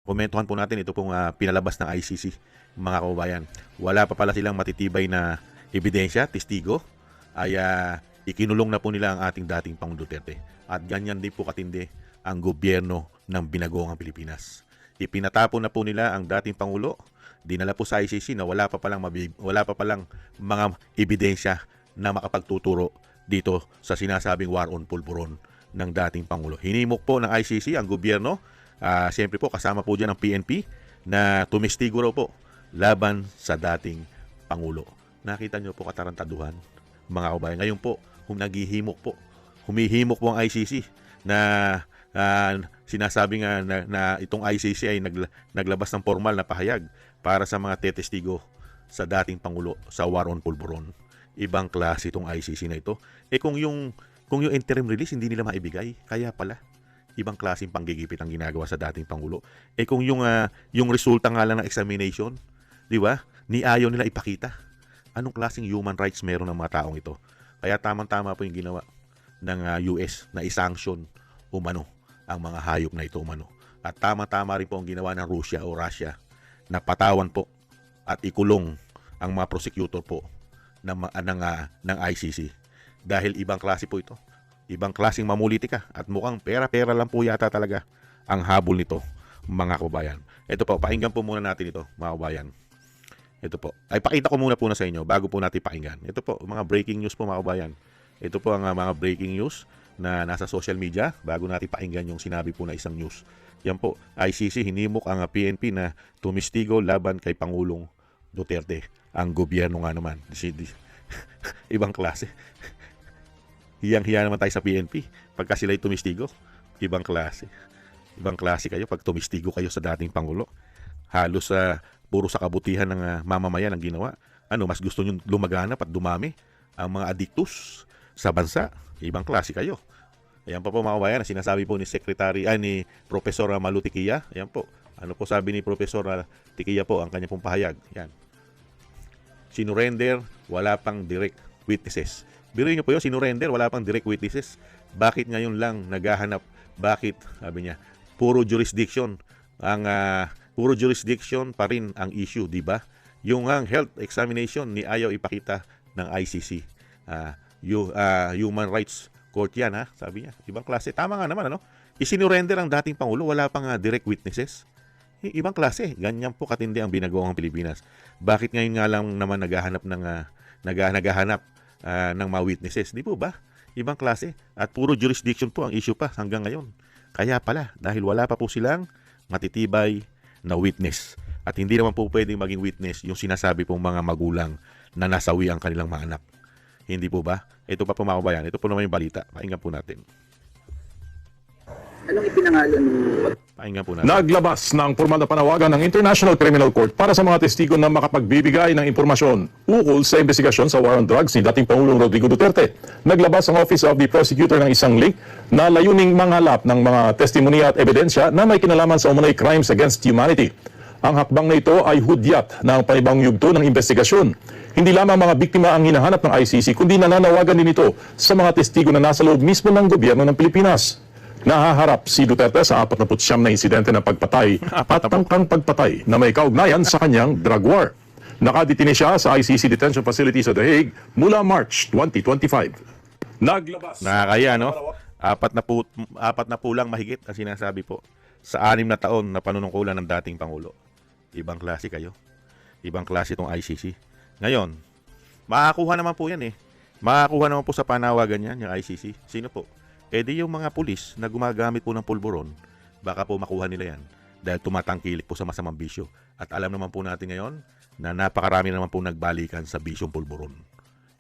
komentuhan po natin ito pong pinalabas ng ICC, mga kababayan. Wala pa pala silang matitibay na ebidensya, testigo, ay ikinulong na po nila ang ating dating Pangulong Duterte. At ganyan din po katindi ang gobyerno ng binagoong Pilipinas. Ipinatapon na po nila ang dating Pangulo, dinala po sa ICC na wala pa palang mga ebidensya na makapagtuturo dito sa sinasabing war on pulburon ng dating Pangulo. Hinimok po ng ICC ang gobyerno, siyempre po kasama po dyan ang PNP, na tumestigo raw po laban sa dating Pangulo. Nakita nyo po katarantaduhan, mga kabayan. Ngayon po, humihimok po ang ICC na sinasabi nga na itong ICC ay naglabas ng formal na pahayag para sa mga tetestigo sa dating Pangulo sa war on pulburon. Ibang klase itong ICC na ito. Kung yung interim release hindi nila maibigay, kaya pala ibang klaseng panggigipit ang ginagawa sa dating Pangulo. Kung yung resulta nga lang ng examination, di ba? Ni ayaw nila ipakita. Anong klaseng human rights meron ng mga taong ito? Kaya tamang-tama po yung ginawa ng US na isanction umano ang mga hayop na ito umano. At tama-tama rin po ang ginawa ng Russia na patawan po at ikulong ang mga prosecutor po ng ICC. Dahil ibang klase po ito. Ibang klaseng mamulitika at mukhang pera-pera lang po yata talaga ang habol nito, mga kababayan. Ito po, pakinggan po muna natin ito, mga kababayan. Ito po. Ay, pakita ko muna po na sa inyo bago po natin pakinggan. Ito po, mga breaking news po, mga kababayan. Ito po ang mga breaking news na nasa social media bago natin pakinggan yung sinabi po na isang news. Yan po, ICC hinimok ang PNP na tumistigo laban kay Pangulong Duterte. Ang gobyerno nga naman. Ibang klase. Hiyang-hiya naman tayo sa PNP pagka sila'y tumistigo. Ibang klase. Ibang klase kayo pag tumistigo kayo sa dating Pangulo. Halos puro sa kabutihan ng mamamayan ang ginawa. Mas gusto nyo lumaganap at dumami ang mga adiktus sa bansa. Ibang klase kayo. Ayan pa po, mga kabayan, sinasabi po ni ni Professor Malu Tiquilla. Ayan po. Ano po sabi ni Professor Tiquilla po ang kanya pong pahayag. Yan. Sinurrender, wala pang direct witnesses. Biruin niyo po yun, sinurrender, wala pang direct witnesses. Bakit ngayon lang naghahanap? Bakit, sabi niya, puro jurisdiction pa rin ang issue, di ba? Yung health examination ni ayaw ipakita ng ICC. Human Rights Court yan, sabi niya. Ibang klase. Tama nga naman, Isinurrender ang dating Pangulo, wala pang direct witnesses. Ibang klase. Ganyan po katindi ang binagawang Pilipinas. Bakit ngayon nga lang naman naghahanap ng mga witnesses? Di po ba? Ibang klase. At puro jurisdiction po ang issue pa hanggang ngayon. Kaya pala, dahil wala pa po silang matitibay na witness. At hindi naman po pwedeng maging witness yung sinasabi pong mga magulang na nasawi ang kanilang mga anak. Hindi po ba? Ito pa po, mga kabayan. Ito po naman yung balita. Pakinggan po natin. Anong ipinangalan mo? Pakinggan po natin. Naglabas ng formal na panawagan ng International Criminal Court para sa mga testigo na makapagbibigay ng impormasyon ukol sa investigasyon sa war on drugs ni dating Pangulong Rodrigo Duterte. Naglabas ang Office of the Prosecutor ng isang link na layuning manghalap ng mga testimonya at ebidensya na may kinalaman sa umunay crimes against humanity. Ang hakbang na ito ay hudyat ng panibang yugto ng investigasyon. Hindi lamang mga biktima ang hinahanap ng ICC, kundi nananawagan din ito sa mga testigo na nasa loob mismo ng gobyerno ng Pilipinas. Nahaharap si Duterte sa 49 na insidente ng pagpatay at tangkang pagpatay na may kaugnayan sa kanyang drug war. Nakadetine siya sa ICC Detention Facility sa The Hague mula March 2025. Naglabas. Nakakaya, Apat na po lang mahigit ang sinasabi po sa 6 na taon na panunungkulan ng dating Pangulo. Ibang klase kayo. Ibang klase itong ICC. Ngayon, makakuha naman po yan Makakuha naman po sa panawagan yan, yung ICC. Sino po? Di yung mga pulis na gumagamit po ng pulburon, baka po makuha nila yan dahil tumatangkilik po sa masamang bisyo. At alam naman po natin ngayon na napakarami naman po nagbalikan sa bisyong pulburon.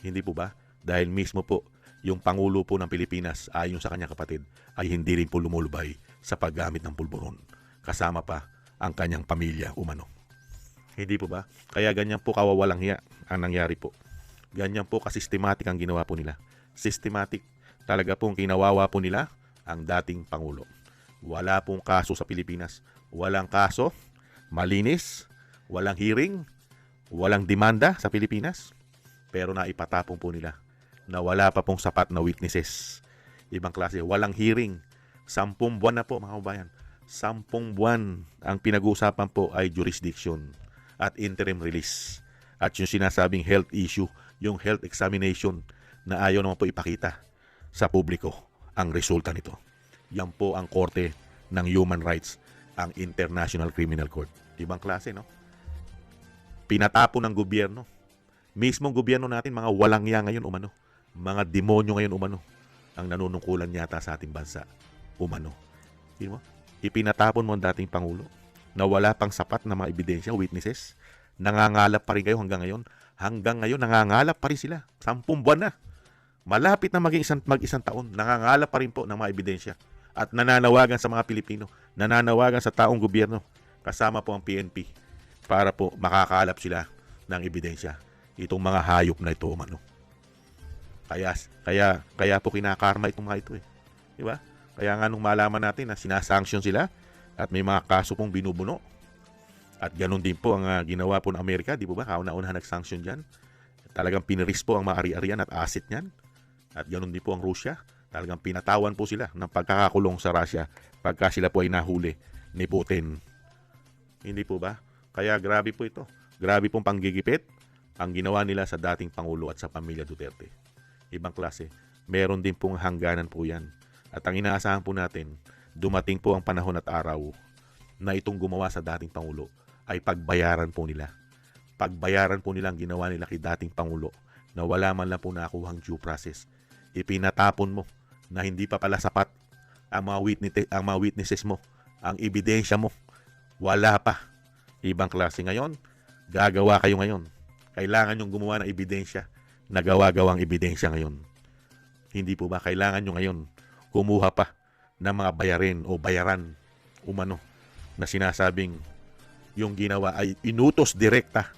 Hindi po ba? Dahil mismo po yung Pangulo po ng Pilipinas ayon sa kanyang kapatid ay hindi rin po lumulubay sa paggamit ng pulburon. Kasama pa ang kanyang pamilya umano. Hindi po ba? Kaya ganyan po kawawalang hiya ang nangyari po. Ganyan po kasistematic ang ginawa po nila. Systematic. Talaga pong kinawawa po nila ang dating Pangulo. Wala pong kaso sa Pilipinas. Walang kaso, malinis, walang hearing, walang demanda sa Pilipinas. Pero naipatapong po nila na wala pa pong sapat na witnesses. Ibang klase, walang hearing. 10 buwan na po, mga kabayan. 10 buwan ang pinag-uusapan po ay jurisdiction at interim release. At yung sinasabing health issue, yung health examination na ayaw naman po ipakita sa publiko ang resulta nito. Yan po ang korte ng human rights, ang International Criminal Court. Ibang klase, no? Pinatapon ng gobyerno. Mismong gobyerno natin, mga walang ya ngayon umano. Mga demonyo ngayon umano ang nanunungkulan yata sa ating bansa. Umano. Hindi mo? Ipinatapon mo ang dating Pangulo na wala pang sapat na mga ebidensya, witnesses. Nangangalap pa rin kayo hanggang ngayon. Hanggang ngayon, nangangalap pa rin sila. 10 buwan na. Malapit na mag-isang taon. Nangangalap pa rin po ng mga ebidensya. At nananawagan sa mga Pilipino. Nananawagan sa taong gobyerno. Kasama po ang PNP. Para po makakalap sila ng ebidensya. Itong mga hayop na ito, umano. Kaya po kinakarma itong mga ito eh. Di ba? Kaya nga nung malaman natin na sinasanction sila at may mga kaso pong binubuno. At ganun din po ang ginawa po ng Amerika, di po ba? Kauna-unahan nag-sanction dyan. Talagang piniris po ang mga ari-arian at asset niyan. At ganun din po ang Russia. Talagang pinatawan po sila ng pagkakakulong sa Russia pagka sila po ay nahuli ni Putin. Hindi po ba? Kaya grabe po ito. Grabe pong panggigipit ang ginawa nila sa dating Pangulo at sa pamilya Duterte. Ibang klase. Meron din pong hangganan po yan. At ang inaasahan po natin, dumating po ang panahon at araw na itong gumawa sa dating Pangulo ay pagbayaran po nila. Pagbayaran po nila ang ginawa nila kay dating Pangulo na wala man lang po nakuhang due process. Ipinatapon mo na hindi pa pala sapat ang mga witnesses mo, ang ebidensya mo. Wala pa. Ibang klase ngayon, gagawa kayo ngayon. Kailangan yung gumawa ng ebidensya na gawa-gawang ebidensya ngayon. Hindi po ba kailangan nyo ngayon kumuha pa ng mga bayarin o bayaran umano na sinasabing yung ginawa ay inutos direkta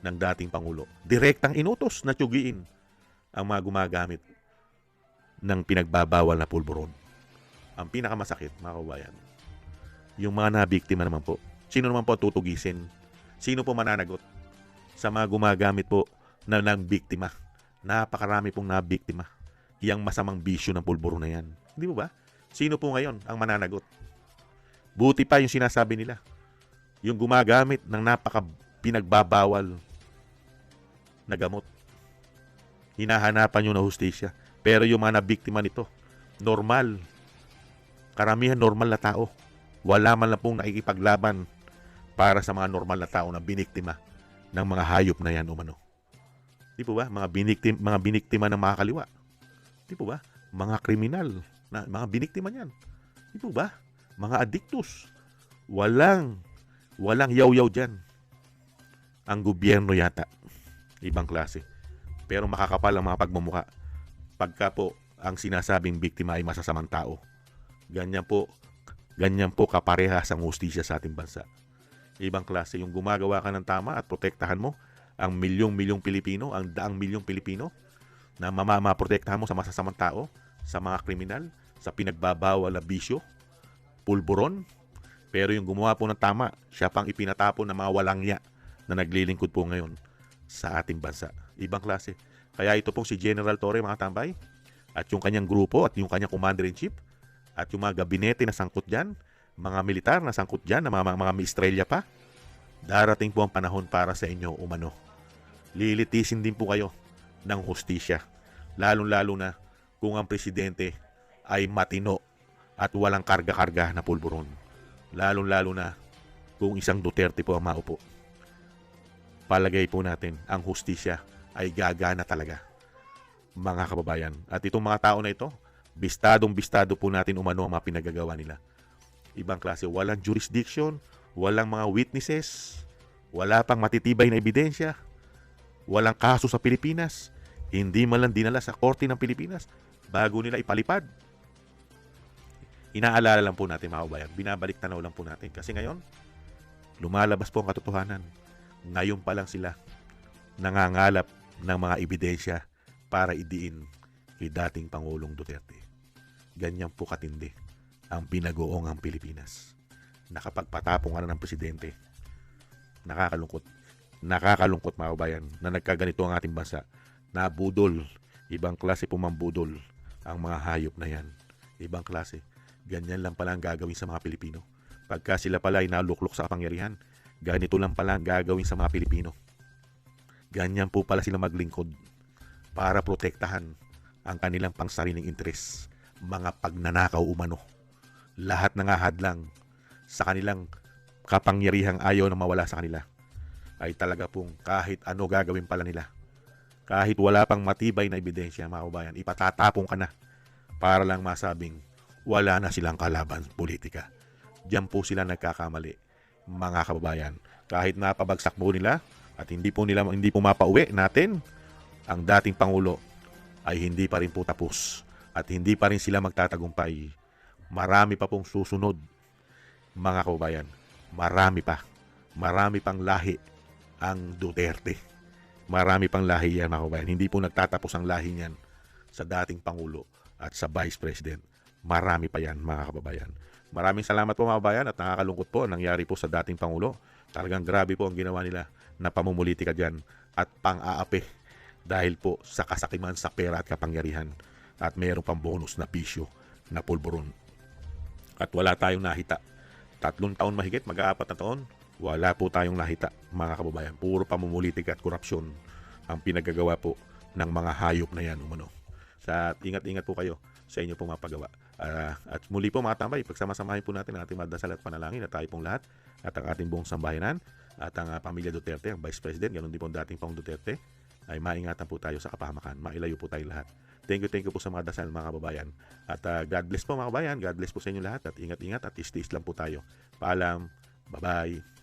ng dating Pangulo. Direktang inutos na tiyugiin ang mga gumagamit ng pinagbabawal na pulburon. Ang pinakamasakit, mga kabayan, yung mga nabiktima naman po. Sino naman po tutugisin? Sino po mananagot sa mga gumagamit po ng biktima? Napakarami pong nabiktima. Yang masamang bisyo ng pulburon na yan. Hindi mo ba? Sino po ngayon ang mananagot? Buti pa yung sinasabi nila. Yung gumagamit ng pinagbabawal na gamot. Hinahanapan nyo na hustisya. Pero yung mga nabiktima nito, normal. Karamihan normal na tao. Wala man lang pong nakikipaglaban para sa mga normal na tao na biniktima ng mga hayop na yan umano. Di po ba? Mga biniktima ng mga kaliwa. Di po ba? Mga kriminal na mga biniktima niyan. Di po ba? Mga addictus. Walang yaw-yaw dyan. Ang gobyerno yata. Ibang klase. Pero makakapal ang mga pagmumukha. Pagka po ang sinasabing biktima ay masasamang tao. Ganyan po kapareha sa hustisya sa ating bansa. Ibang klase. Yung gumagawa ka ng tama at protektahan mo ang milyong-milyong Pilipino, ang daang milyong Pilipino na maprotektahan mo sa masasamang tao, sa mga kriminal, sa pinagbabawal na bisyo, pulburon. Pero yung gumawa po ng tama, siya pang ipinatapon ng mga walangya na naglilingkod po ngayon sa ating bansa. Ibang klase. Kaya ito pong si General Torre, mga tambay, at yung kanyang grupo at yung kanyang commander-in-chief at yung mga gabinete na sangkot dyan, mga militar na sangkot dyan, na mga maestrelya pa, darating po ang panahon para sa inyo umano. Lilitisin din po kayo ng hustisya. Lalong-lalo na kung ang presidente ay matino at walang karga-karga na pulburon. Lalong-lalo na kung isang Duterte po ang maupo. Palagay po natin, ang hustisya ay gagana talaga, mga kababayan. At itong mga tao na ito, bistadong-bistado po natin umano ang mga pinagagawa nila. Ibang klase, walang jurisdiction, walang mga witnesses, wala pang matitibay na ebidensya, walang kaso sa Pilipinas, hindi man lang dinala sa korte ng Pilipinas bago nila ipalipad. Inaalala lang po natin, mga kababayan, binabalik tanaw lang po natin. Kasi ngayon, lumalabas po ang katotohanan. Ngayon pa lang sila nangangalap ng mga ebidensya para idiin kay dating Pangulong Duterte. Ganyan po katindi ang pinag-uong ang Pilipinas. Nakapagpatapong na ng presidente. Nakakalungkot. Nakakalungkot, mga kabayan, na nagkaganito ang ating bansa. Nabudol. Ibang klase po mambudol ang mga hayop na yan. Ibang klase. Ganyan lang pala ang gagawin sa mga Pilipino. pagka sila pala ay naluklok sa kapangyarihan, ganito lang pala ang gagawin sa mga Pilipino. Ganyan po pala sila maglingkod para protektahan ang kanilang pangsariling interes, mga pagnanakaw umano. Lahat ng ahadlang sa kanilang kapangyarihang ayaw na mawala sa kanila ay talaga pong kahit ano gagawin pala nila. Kahit wala pang matibay na ebidensya, mga kababayan, ipatatapong ka na para lang masabing wala na silang kalaban politika. Diyan po sila nagkakamali, mga kababayan. Kahit napabagsak mo nila at hindi po mapauwi natin, ang dating Pangulo ay hindi pa rin po tapos at hindi pa rin sila magtatagumpay. Marami pa pong susunod, mga kababayan. Marami pang lahi ang Duterte. Marami pang lahi yan, mga kababayan. Hindi po nagtatapos ang lahi niyan sa dating Pangulo at sa Vice President. Marami pa yan, mga kababayan. Maraming salamat po, mga kababayan, at nakakalungkot po ang nangyari po sa dating Pangulo. Talagang grabe po ang ginawa nila na pamumulitika dyan at pang-aapi dahil po sa kasakiman sa pera at kapangyarihan at mayroong pang bonus na pisyo na pulburon. At wala tayong nahita. 3 taon mahigit, mag-4 na taon, wala po tayong nahita, mga kababayan. Puro pamumulitika at korupsyon ang pinagagawa po ng mga hayop na yan umano. Sa ingat-ingat po kayo sa inyo pong mapagawa. At muli po, mga tambay, pagsama-samahin po natin ang ating magdasal at panalangin at tayo pong lahat at ang ating buong sambayanan at ang pamilya Duterte, ang Vice President, ganoon din po ang dating Pangulong Duterte, ay maingatan po tayo sa kapahamakan. Mailayo po tayo lahat. Thank you po sa mga dasal, mga kababayan. At God bless po, mga kababayan. God bless po sa inyo lahat at ingat-ingat at tiis-tiis lang po tayo. Paalam. Bye-bye.